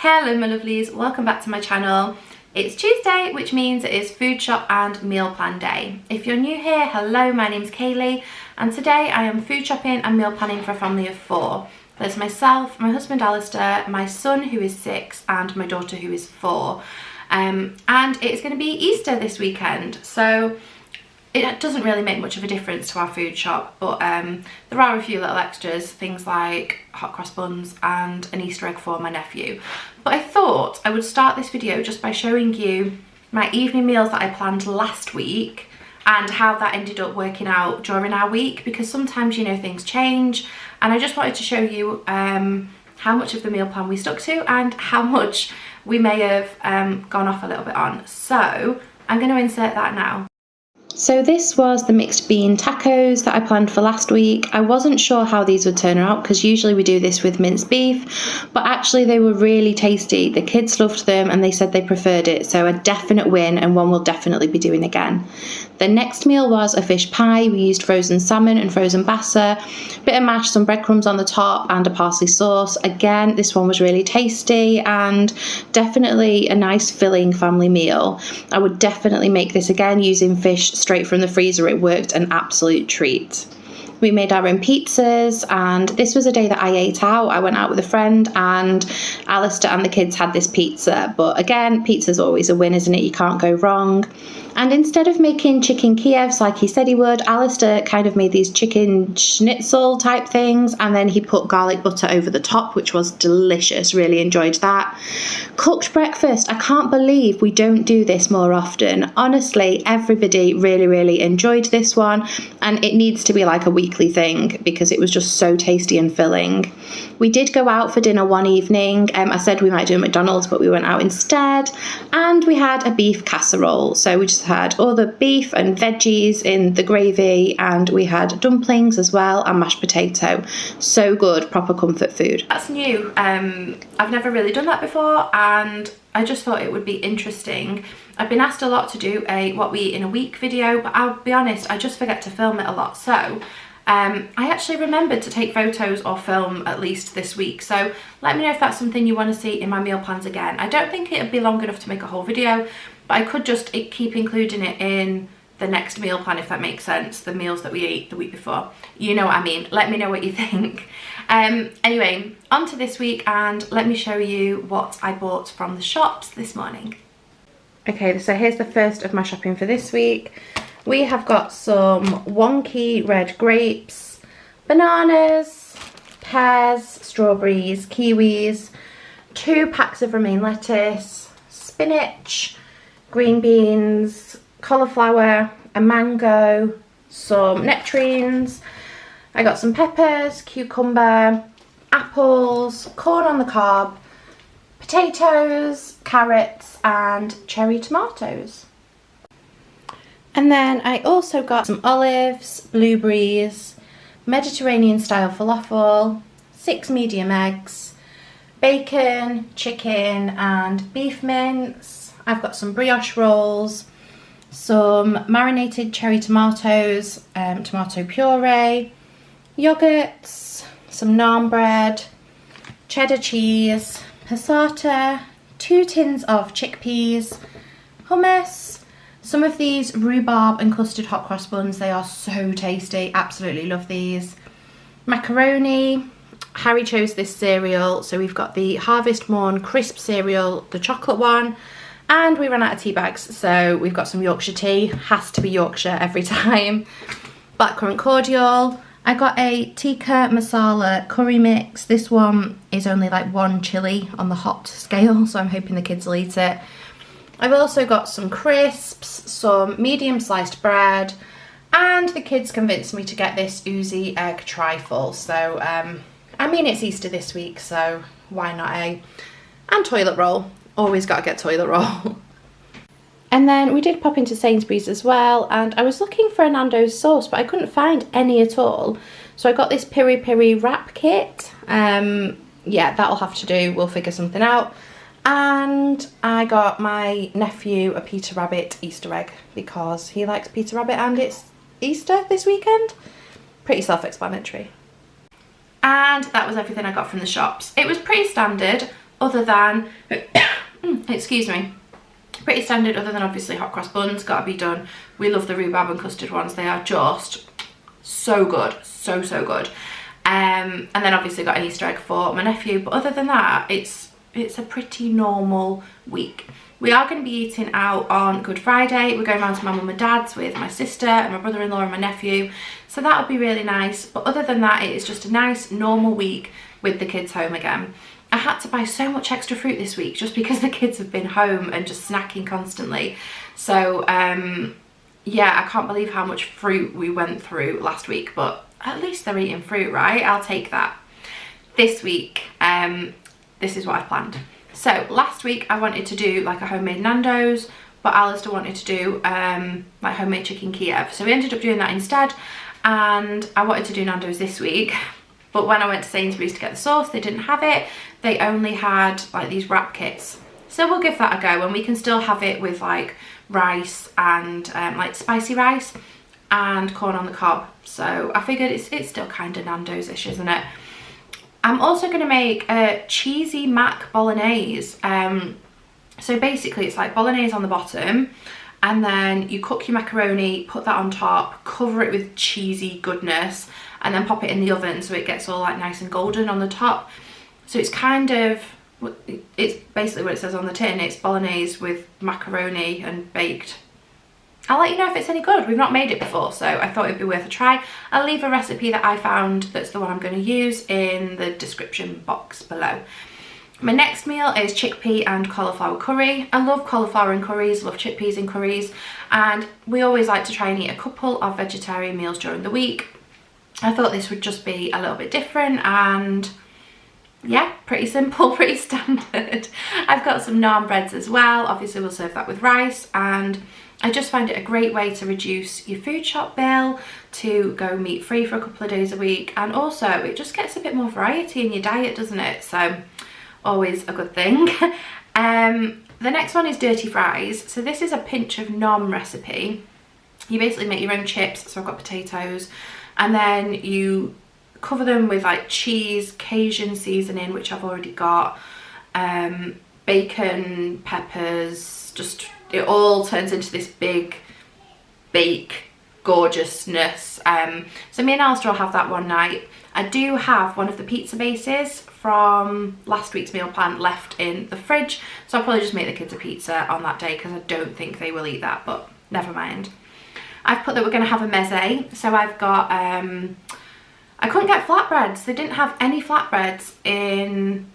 Hello my lovelies, welcome back to my channel. It's Tuesday, which means it is food shop and meal plan day. If you're new here, hello, my name's Kaylee, and today I am food shopping and meal planning for a family of 4. There's myself, my husband Alistair, my son who is 6 and my daughter who is 4. And it's going to be Easter this weekend, so it doesn't really make much of a difference to our food shop, but there are a few little extras, things like hot cross buns and an Easter egg for my nephew. But I thought I would start this video just by showing you my evening meals that I planned last week and how that ended up working out during our week, because sometimes, you know, things change, and I just wanted to show you how much of the meal plan we stuck to and how much we may have gone off a little bit on. So I'm going to insert that now. So this was the mixed bean tacos that I planned for last week. I wasn't sure how these would turn out because usually we do this with minced beef, but actually they were really tasty. The kids loved them and they said they preferred it, so a definite win and one we'll definitely be doing again. The next meal was a fish pie. We used frozen salmon and frozen bassa, bit of mash, some breadcrumbs on the top and a parsley sauce. Again, this one was really tasty and definitely a nice filling family meal. I would definitely make this again using fish straight from the freezer. It worked an absolute treat. We made our own pizzas, and this was a day that I ate out. I went out with a friend and Alistair and the kids had this pizza, but again, pizza's always a win, isn't it? You can't go wrong. And instead of making chicken Kievs like he said he would, Alistair kind of made these chicken schnitzel type things, and then he put garlic butter over the top, which was delicious. Really enjoyed that. Cooked breakfast. I can't believe we don't do this more often. Honestly, everybody really enjoyed this one, and it needs to be like a weekly thing because it was just so tasty and filling. We did go out for dinner one evening. I said we might do a McDonald's, but we went out instead, and we had a beef casserole. So we just had all the beef and veggies in the gravy, and we had dumplings as well and mashed potato. So good, proper comfort food. That's new. I've never really done that before, and I just thought it would be interesting. I've been asked a lot to do a what we eat in a week video, but I'll be honest, I just forget to film it a lot. So I actually remembered to take photos or film at least this week, so let me know if that's something you want to see in my meal plans again. I don't think it'd be long enough to make a whole video, but I could just keep including it in the next meal plan, if that makes sense, the meals that we ate the week before. You know what I mean. Let me know what you think. Anyway, on to this week, and let me show you what I bought from the shops this morning. Okay, so here's the first of my shopping for this week. We have got some wonky red grapes, bananas, pears, strawberries, kiwis, 2 packs of romaine lettuce, spinach, green beans, cauliflower, a mango, some nectarines. I got some peppers, cucumber, apples, corn on the cob, potatoes, carrots and cherry tomatoes. And then I also got some olives, blueberries, Mediterranean style falafel, 6 medium eggs, bacon, chicken and beef mince. I've got some brioche rolls, some marinated cherry tomatoes, tomato puree, yogurts, some naan bread, cheddar cheese, passata, 2 tins of chickpeas, hummus, some of these rhubarb and custard hot cross buns. They are so tasty, absolutely love these. Macaroni. Harry chose this cereal, so we've got the Harvest Morn crisp cereal, the chocolate one, and we ran out of tea bags, so we've got some Yorkshire tea. Has to be Yorkshire every time. Blackcurrant cordial. I got a tikka masala curry mix. This one is only like 1 chilli on the hot scale, so I'm hoping the kids will eat it. I've also got some crisps, some medium sliced bread, and the kids convinced me to get this oozy egg trifle. So, I mean, it's Easter this week, so why not, eh? And toilet roll. Always got to get toilet roll. And then we did pop into Sainsbury's as well, and I was looking for a Nando's sauce, but I couldn't find any at all. So I got this piri piri wrap kit. Yeah, that'll have to do. We'll figure something out. And I got my nephew a Peter Rabbit Easter egg because he likes Peter Rabbit and it's Easter this weekend. Pretty self-explanatory. And that was everything I got from the shops. It was pretty standard. other than, excuse me, pretty standard other than obviously hot cross buns, gotta be done. We love the rhubarb and custard ones. They are just so good, so good. And then obviously got an Easter egg for my nephew, but other than that, it's a pretty normal week. We are going to be eating out on Good Friday. We're going round to my mum and dad's with my sister and my brother-in-law and my nephew, so that'll be really nice. But other than that, it is just a nice normal week with the kids home again. I had to buy so much extra fruit this week just because the kids have been home and just snacking constantly. So yeah, I can't believe how much fruit we went through last week, but at least they're eating fruit, right? I'll take that. This week, this is what I've planned. So last week I wanted to do like a homemade Nando's, but Alistair wanted to do like homemade chicken Kiev. So we ended up doing that instead, and I wanted to do Nando's this week. But when I went to Sainsbury's to get the sauce, they didn't have it. They only had like these wrap kits. So we'll give that a go, and we can still have it with like rice and like spicy rice and corn on the cob. So I figured it's still kind of Nando's-ish, isn't it? I'm also going to make a cheesy Mac Bolognese. So basically it's like bolognese on the bottom, and then you cook your macaroni, put that on top, cover it with cheesy goodness, and then pop it in the oven so it gets all like nice and golden on the top. So it's kind of, it's basically what it says on the tin. It's bolognese with macaroni and baked. I'll let you know if it's any good. We've not made it before, so I thought it'd be worth a try. I'll leave a recipe that I found that's the one I'm going to use in the description box below. My next meal is chickpea and cauliflower curry. I love cauliflower in curries, love chickpeas in curries, and we always like to try and eat a couple of vegetarian meals during the week. I thought this would just be a little bit different, and yeah, pretty simple, pretty standard. I've got some naan breads as well. Obviously we'll serve that with rice, and I just find it a great way to reduce your food shop bill, to go meat free for a couple of days a week, and also it just gets a bit more variety in your diet, doesn't it? So always a good thing. The next one is dirty fries. So this is a pinch of nom recipe. You basically make your own chips. So I've got potatoes, and then you cover them with like cheese, Cajun seasoning, which I've already got, bacon, peppers, just it all turns into this big bake gorgeousness. So me and Alistair will have that one night. I do have one of the pizza bases from last week's meal plan left in the fridge, so I'll probably just make the kids a pizza on that day because I don't think they will eat that, but never mind. I've put that we're going to have a meze, so I've got I couldn't get flatbreads. They didn't have any flatbreads in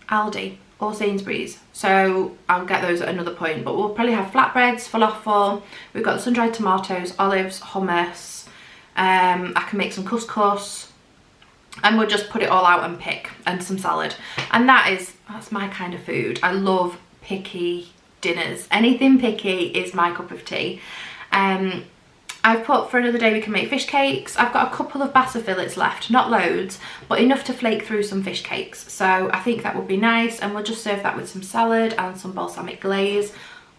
Aldi or Sainsbury's, so I'll get those at another point, but we'll probably have flatbreads, falafel. We've got sun-dried tomatoes, olives, hummus. I can make some couscous, and we'll just put it all out and pick, and some salad. And that's my kind of food. I love picky dinners. Anything picky is my cup of tea. I've put for another day we can make fish cakes. I've got a couple of bassa fillets left, not loads, but enough to flake through some fish cakes. So I think that would be nice, and we'll just serve that with some salad and some balsamic glaze.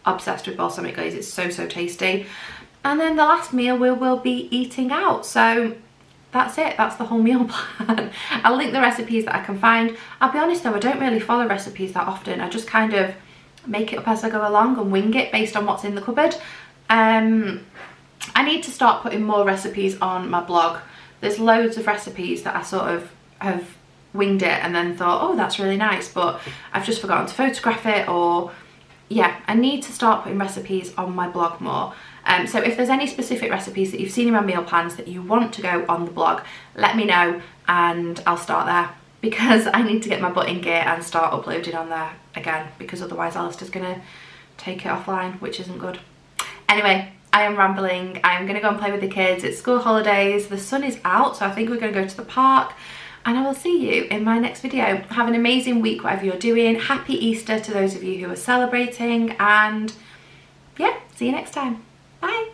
Obsessed with balsamic glaze, it's so tasty. And then the last meal we will be eating out. So that's it, that's the whole meal plan. I'll link the recipes that I can find. I'll be honest though, I don't really follow recipes that often. I just kind of make it up as I go along and wing it based on what's in the cupboard. I need to start putting more recipes on my blog. There's loads of recipes that I sort of have winged it and then thought, oh, that's really nice, but I've just forgotten to photograph it, or yeah, I need to start putting recipes on my blog more. So if there's any specific recipes that you've seen in my meal plans that you want to go on the blog, let me know and I'll start there, because I need to get my butt in gear and start uploading on there again, because otherwise Alistair's gonna take it offline, which isn't good. Anyway, I am rambling. I'm gonna go and play with the kids. It's school holidays, the sun is out, so I think we're gonna go to the park, and I will see you in my next video. Have an amazing week, whatever you're doing. Happy Easter to those of you who are celebrating, and yeah, see you next time. Bye.